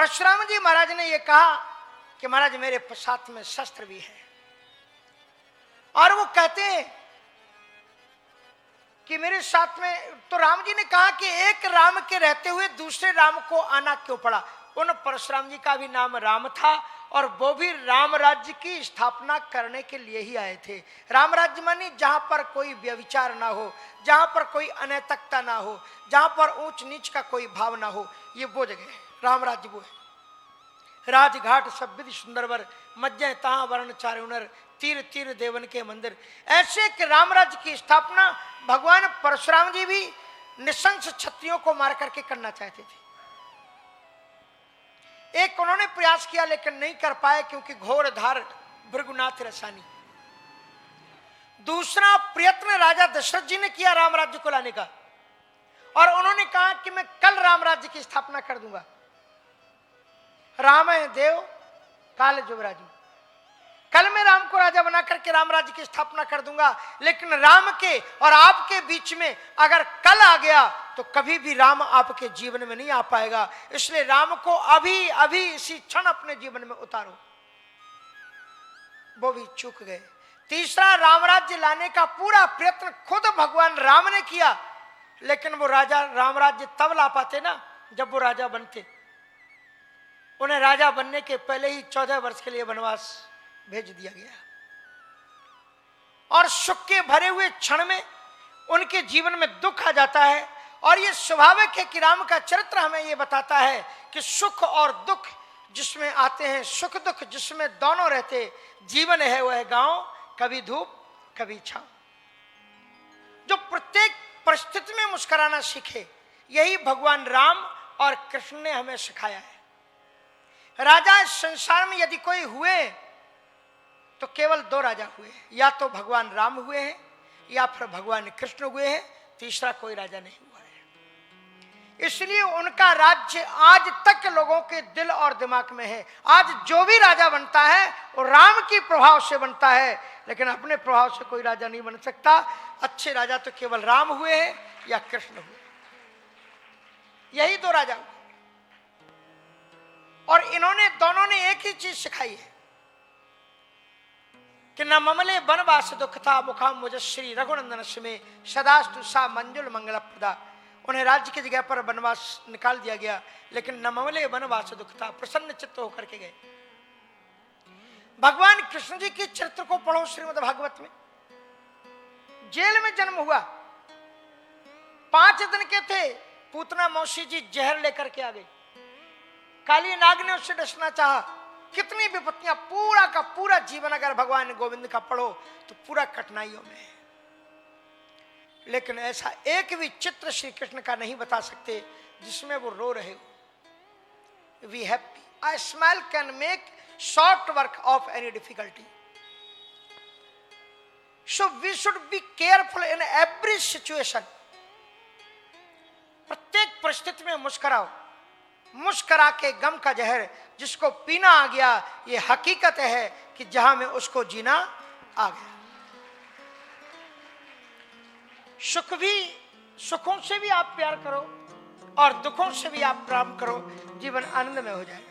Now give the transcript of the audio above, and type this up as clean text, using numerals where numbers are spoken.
परशुराम जी महाराज ने यह कहा कि महाराज मेरे साथ में शस्त्र भी है, और वो कहते हैं कि मेरे साथ में, तो राम जी ने कहा कि एक राम के रहते हुए दूसरे राम को आना क्यों पड़ा। उन परशुराम जी का भी नाम राम था और वो भी राम राज्य की स्थापना करने के लिए ही आए थे। राम राज्य मानी जहां पर कोई व्यभिचार ना हो, जहां पर कोई अनैतिकता ना हो, जहां पर ऊंच नीच का कोई भाव ना हो, ये वो जगह है, राम राज्य वो है। राजघाट सब विधि सुंदरवर, मज्जय तहां वर्ण चारुनर, तीर तीर देवन के मंदिर। ऐसे कि राम राज्य की स्थापना भगवान परशुराम जी भी निशंस क्षत्रियों को मार करके करना चाहते थे। एक उन्होंने प्रयास किया लेकिन नहीं कर पाए क्योंकि घोर धार भृगुनाथ रसानी। दूसरा प्रयत्न राजा दशरथ जी ने किया राम राज्य को लाने का, और उन्होंने कहा कि मैं कल राम राज्य की स्थापना कर दूंगा। राम है देव काल युवराजू, कल मैं राम को राजा बना करके राम राज्य की स्थापना कर दूंगा। लेकिन राम के और आपके बीच में अगर कल आ गया तो कभी भी राम आपके जीवन में नहीं आ पाएगा, इसलिए राम को अभी अभी इसी क्षण अपने जीवन में उतारो। वो भी चूक गए। तीसरा, राम राज्य लाने का पूरा प्रयत्न खुद भगवान राम ने किया, लेकिन वो राजा राम राज्य तब ला पाते ना जब वो राजा बनते। उन्हें राजा बनने के पहले ही 14 वर्ष के लिए वनवास भेज दिया गया, और सुख के भरे हुए क्षण में उनके जीवन में दुख आ जाता है। और ये स्वाभाविक है कि राम का चरित्र हमें ये बताता है कि सुख और दुख जिसमें आते हैं, सुख दुख जिसमें दोनों रहते, जीवन है वह गांव, कभी धूप कभी छांव। जो प्रत्येक परिस्थिति में मुस्कुराना सीखे, यही भगवान राम और कृष्ण ने हमें सिखाया है। राजा इस संसार में यदि कोई हुए तो केवल 2 राजा हुए, या तो भगवान राम हुए हैं या फिर भगवान कृष्ण हुए हैं, तीसरा कोई राजा नहीं हुआ है। इसलिए उनका राज्य आज तक लोगों के दिल और दिमाग में है। आज जो भी राजा बनता है वो राम के प्रभाव से बनता है, लेकिन अपने प्रभाव से कोई राजा नहीं बन सकता। अच्छे राजा तो केवल राम हुए हैं या कृष्ण हुए, यही 2 राजा हुए। और इन्होंने दोनों ने एक ही चीज सिखाई है कि न ममले बनवास दुख था मुखा मुजश्री रघुनंदन में सदास्तु सा मंजुल मंगल प्रदा। उन्हें राज्य की जगह पर वनवास निकाल दिया गया, लेकिन न ममले वनवास दुख था, प्रसन्न चित्त होकर के गए। भगवान कृष्ण जी के चरित्र को पढ़ो श्रीमद् भागवत में। जेल में जन्म हुआ, 5 दिन के थे, पूतना मौसी जी जहर लेकर के आ गई। काली नाग ने उससे डसना चाहा, कितनी विपत्तियां, पूरा का पूरा जीवन अगर भगवान गोविंद का पढ़ो तो पूरा कठिनाइयों में है। लेकिन ऐसा एक भी चित्र श्री कृष्ण का नहीं बता सकते जिसमें वो रो रहे हो। We happy, a smile can make short work of any difficulty. So we should be careful in every situation. प्रत्येक परिस्थिति में मुस्कुराओ, मुस्कुरा के गम का जहर जिसको पीना आ गया, ये हकीकत है कि जहां में उसको जीना आ गया। सुखों से भी आप प्यार करो और दुखों से भी आप प्रेम करो, जीवन आनंद में हो जाएगा।